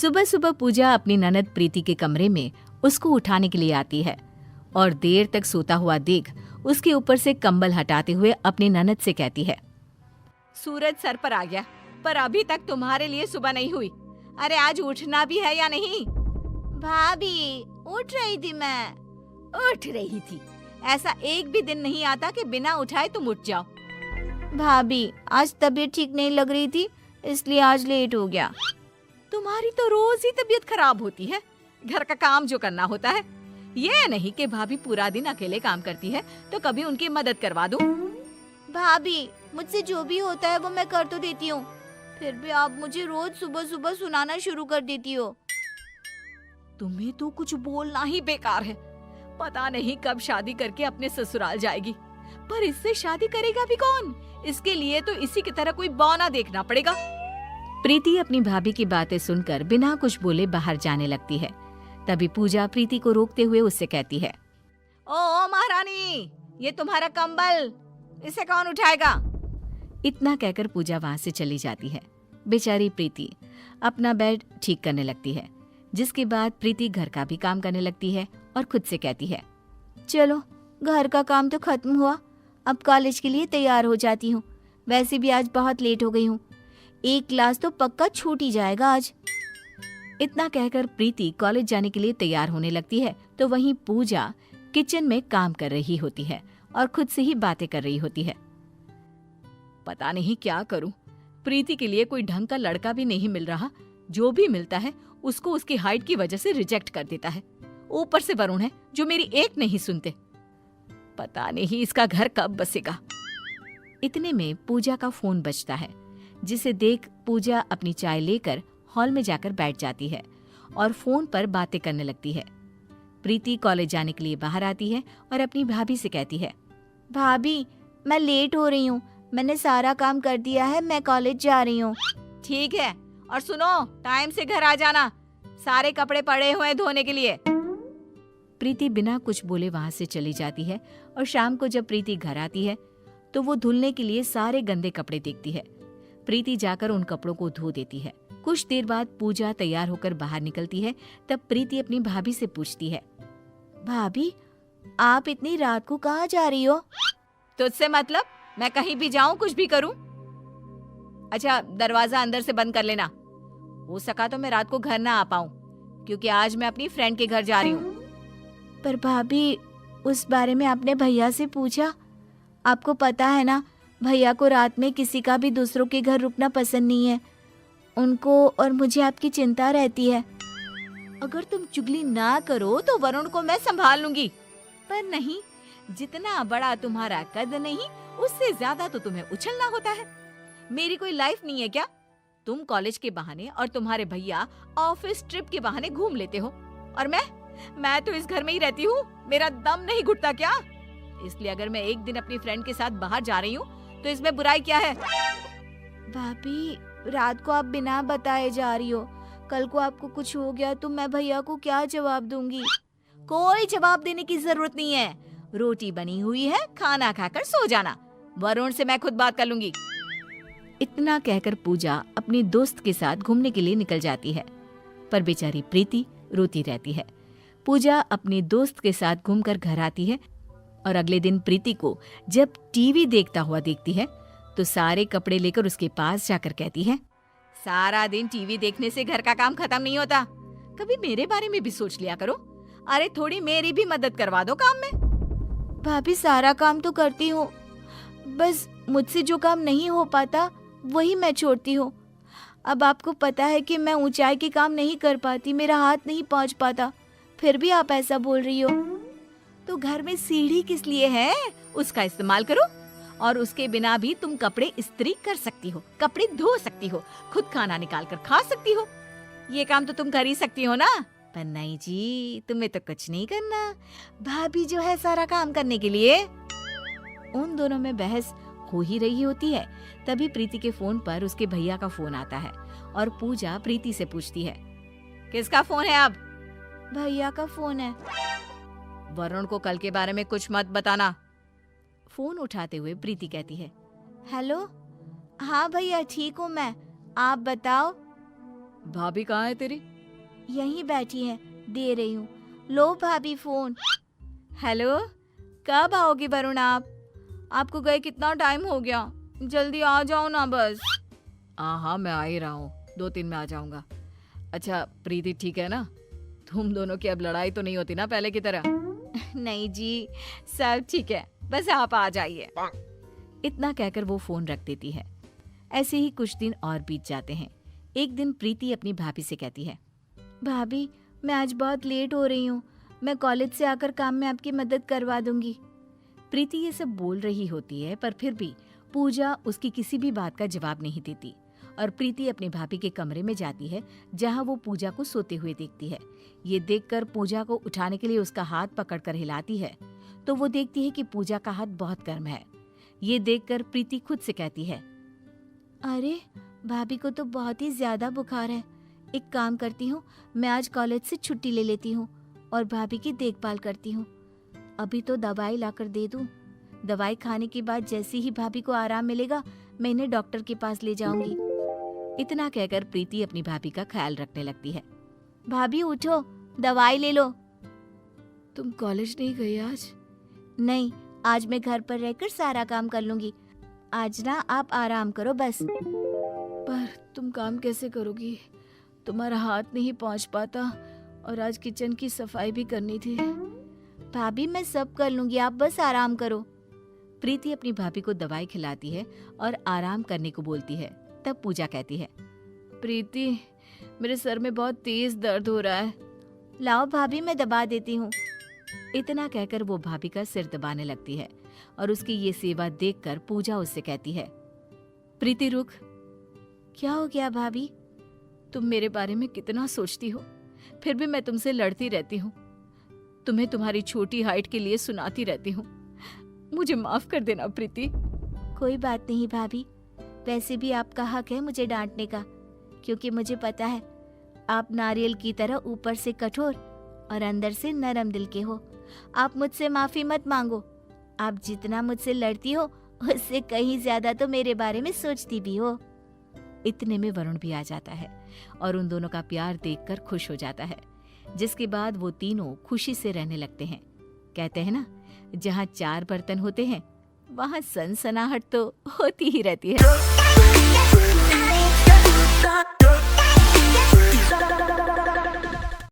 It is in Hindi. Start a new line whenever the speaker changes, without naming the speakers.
सुबह सुबह पूजा अपनी ननद प्रीति के कमरे में उसको उठाने के लिए आती है और देर तक सोता हुआ देख उसके ऊपर से कंबल हटाते हुए अपनी ननद से कहती है,
सूरज सर पर आ गया, पर अभी तक तुम्हारे लिए सुबह नहीं हुई। अरे आज उठना भी है या नहीं?
भाभी उठ रही थी मैं।
उठ रही थी? ऐसा एक भी दिन नहीं आता कि बिना उठाए तुम उठ जाओ।
भाभी आज तबीयत ठीक नहीं लग रही थी, इसलिए आज लेट हो गया।
तुम्हारी तो रोज ही तबीयत खराब होती है, घर का काम जो करना होता है। ये नहीं कि भाभी पूरा दिन अकेले काम करती है तो कभी उनकी मदद करवा दूं।
भाभी मुझसे जो भी होता है वो मैं कर तो देती हूँ, फिर भी आप मुझे रोज सुबह सुबह सुनाना शुरू कर देती हो।
तुम्हें तो कुछ बोलना ही बेकार है। पता नहीं कब शादी करके अपने ससुराल जाएगी, पर इससे शादी करेगा भी कौन? इसके लिए तो इसी की तरह कोई बौना देखना पड़ेगा।
प्रीति अपनी भाभी की बातें सुनकर बिना कुछ बोले बाहर जाने लगती है। तभी पूजा प्रीति को रोकते हुए उससे कहती है,
ओ महारानी, ये तुम्हारा कंबल, इसे कौन उठाएगा?
इतना कहकर पूजा वहां से चली जाती है। बेचारी प्रीति अपना बेड ठीक करने लगती है, जिसके बाद प्रीति घर का भी काम करने लगती है और खुद से कहती है,
चलो घर का काम तो खत्म हुआ, अब कॉलेज के लिए तैयार हो जाती हूँ। वैसे भी आज बहुत लेट हो गई हूँ, एक क्लास तो पक्का छूट ही जाएगा आज।
इतना कहकर प्रीति कॉलेज जाने के लिए तैयार होने लगती है तो वहीं पूजा किचन में काम कर रही होती है और खुद से ही बातें कर रही होती है।
पता नहीं क्या करूं, प्रीति के लिए कोई ढंग का लड़का भी नहीं मिल रहा। जो भी मिलता है उसको उसकी हाइट की वजह से रिजेक्ट कर देता है। ऊपर से वरुण है जो मेरी एक नहीं सुनते। पता नहीं इसका घर कब बसेगा।
इतने में पूजा का फोन बजता है, जिसे देख पूजा अपनी चाय लेकर हॉल में जाकर बैठ जाती है और फोन पर बातें करने लगती है। प्रीति कॉलेज जाने के लिए बाहर आती है और अपनी भाभी से कहती है,
भाभी मैं लेट हो रही हूँ, मैंने सारा काम कर दिया है, मैं कॉलेज जा रही हूँ।
ठीक है, और सुनो टाइम से घर आ जाना, सारे कपड़े पड़े हुए हैं धोने के लिए।
प्रीति बिना कुछ बोले वहां से चली जाती है और शाम को जब प्रीति घर आती है तो वो धुलने के लिए सारे गंदे कपड़े देखती है। प्रीति जाकर उन कपड़ों को धो देती है। कुछ देर बाद पूजा तैयार होकर बाहर निकलती है। तब प्रीति अपनी भाभी से पूछती है,
भाभी आप इतनी रात को कहाँ जा रही हो?
तुझसे मतलब? मैं कहीं भी जाऊं, कुछ भी करूं? अच्छा दरवाजा अंदर से बंद कर लेना। हो सका तो मैं रात को घर ना आ पाऊं, क्योंकि आज मैं अपनी फ्रेंड के घर जा रही हूँ।
पर भाभी उस बारे में आपने भैया से पूछा? आपको पता है ना, भैया को रात में किसी का भी दूसरों के घर रुकना पसंद नहीं है। उनको और मुझे आपकी चिंता रहती है।
अगर तुम चुगली ना करो तो वरुण को मैं संभाल लूंगी, पर नहीं, जितना बड़ा तुम्हारा कद नहीं उससे ज्यादा तो तुम्हें उछलना होता है। मेरी कोई लाइफ नहीं है क्या? तुम कॉलेज के बहाने और तुम्हारे भैया ऑफिस ट्रिप के बहाने घूम लेते हो, और मैं तो इस घर में ही रहती हूँ। मेरा दम नहीं घुटता क्या? इसलिए अगर मैं एक दिन अपनी फ्रेंड के साथ बाहर जा रही हूँ तो इसमें बुराई क्या है?
भाभी रात को आप बिना बताए जा रही हो, कल को आपको कुछ हो गया तो मैं भैया को क्या जवाब दूंगी?
कोई जवाब देने की जरूरत नहीं है। रोटी बनी हुई है, खाना खाकर सो जाना। वरुण से मैं खुद बात कर लूंगी।
इतना कहकर पूजा अपनी दोस्त के साथ घूमने के लिए निकल जाती है, पर बेचारी प्रीति रोती रहती है। पूजा अपनी दोस्त के साथ घूमकर घर आती है और अगले दिन प्रीति को जब टीवी देखता हुआ देखती है तो सारे कपड़े लेकर उसके पास जाकर कहती है,
सारा दिन टीवी देखने से घर का काम खत्म नहीं होता। कभी मेरे बारे में भी सोच लिया करो। अरे थोड़ी मेरी भी मदद करवा दो काम में।
भाभी सारा काम तो करती हूँ, बस मुझसे जो काम नहीं हो पाता वही मैं छोड़ती हूँ। अब आपको पता है कि मैं ऊंचाई के काम नहीं कर पाती, मेरा हाथ नहीं पहुँच पाता, फिर भी आप ऐसा बोल रही हो।
तो घर में सीढ़ी किस लिए है? उसका इस्तेमाल करो। और उसके बिना भी तुम कपड़े इस्त्री कर सकती हो, कपड़े धो सकती हो, खुद खाना निकाल कर खा सकती हो। ये काम तो तुम कर ही सकती हो ना? पर नहीं जी, तुम्हें तो कुछ नहीं करना। भाभी जो है सारा काम करने के लिए।
उन दोनों में बहस हो ही रही होती है। तभी प्रीति के फोन पर उसके भैया का फोन आता है और पूजा प्रीति से पूछती है,
किसका फोन है अब?
भैया का फोन है।
वरुण को कल के बारे में कुछ मत बताना।
फोन उठाते हुए प्रीति कहती है,
हेलो, हाँ भैया ठीक हूँ मैं, आप बताओ।
भाभी कहाँ है तेरी?
यहीं बैठी है, दे रही हूँ। लो भाभी फोन।
हेलो, कब आओगे वरुण आप? आपको गए कितना टाइम हो गया, जल्दी आ जाओ ना बस। हाँ, मैं आ ही रहा हूँ, 2-3 में आ जाऊंगा। अच्छा प्रीति ठीक है ना? तुम दोनों की अब लड़ाई तो नहीं होती ना पहले की तरह? नहीं जी, सब ठीक है, बस आप आ जाइए।
इतना कहकर वो फोन रख देती है। ऐसे ही कुछ दिन और बीत जाते हैं। एक दिन प्रीति अपनी भाभी से कहती है,
भाभी मैं आज बहुत लेट हो रही हूँ, मैं कॉलेज से आकर काम में आपकी मदद करवा दूंगी।
प्रीति ये सब बोल रही होती है, पर फिर भी पूजा उसकी किसी भी बात का जवाब नहीं देती और प्रीति अपनी भाभी के कमरे में जाती है, जहां वो पूजा को सोते हुए देखती है। ये देखकर पूजा को उठाने के लिए उसका हाथ पकड़कर हिलाती है, तो वो देखती है कि पूजा का हाथ बहुत गर्म है। ये देखकर प्रीति खुद से कहती है,
अरे भाभी को तो बहुत ही ज्यादा बुखार है। एक काम करती हूँ, मैं आज कॉलेज से छुट्टी ले लेती हूँ और भाभी की देखभाल करती हूँ। अभी तो दवाई लाकर दे दूँ। दवाई खाने के बाद जैसे ही भाभी को आराम मिलेगा, मैं इन्हें डॉक्टर के पास ले जाऊंगी।
इतना कहकर प्रीति अपनी भाभी का ख्याल रखने लगती है।
भाभी उठो, दवाई ले लो।
तुम कॉलेज नहीं गई आज?
नहीं, आज मैं घर पर रहकर सारा काम कर लूंगी। आज ना आप आराम करो बस।
पर तुम काम कैसे करोगी? तुम्हारा हाथ नहीं पहुंच पाता और आज किचन की सफाई भी करनी थी।
भाभी मैं सब कर लूंगी, आप बस आराम करो।
प्रीति अपनी भाभी को दवाई खिलाती है और आराम करने को बोलती है। तब पूजा कहती है,
प्रीति मेरे सर में बहुत तेज दर्द हो रहा है।
लाओ भाभी, मैं दबा देती हूँ।
इतना कहकर वो भाभी का सिर दबाने लगती है और उसकी ये सेवा देखकर पूजा उससे कहती है, प्रीति रुक।
क्या हो गया भाभी?
तुम मेरे बारे में कितना सोचती हो, फिर भी मैं तुमसे लड़ती रहती हूँ। तुम्हें तुम्हारी छोटी हाइट के लिए सुनाती रहती हूँ। मुझे माफ कर देना प्रीति।
कोई बात नहीं भाभी, वैसे भी आपका हक है मुझे डांटने का, क्योंकि मुझे पता है आप नारियल की तरह ऊपर से कठोर और अंदर से नरम दिल के हो। आप मुझसे माफी मत मांगो। आप जितना मुझसे लड़ती हो उससे कहीं ज्यादा तो मेरे बारे में सोचती भी हो।
इतने में वरुण भी आ जाता है और उन दोनों का प्यार देखकर खुश हो जाता है, जिसके बाद वो तीनों खुशी से रहने लगते हैं। कहते हैं ना, जहाँ 4 बर्तन होते हैं वहाँ सनसनाहट तो होती ही रहती है।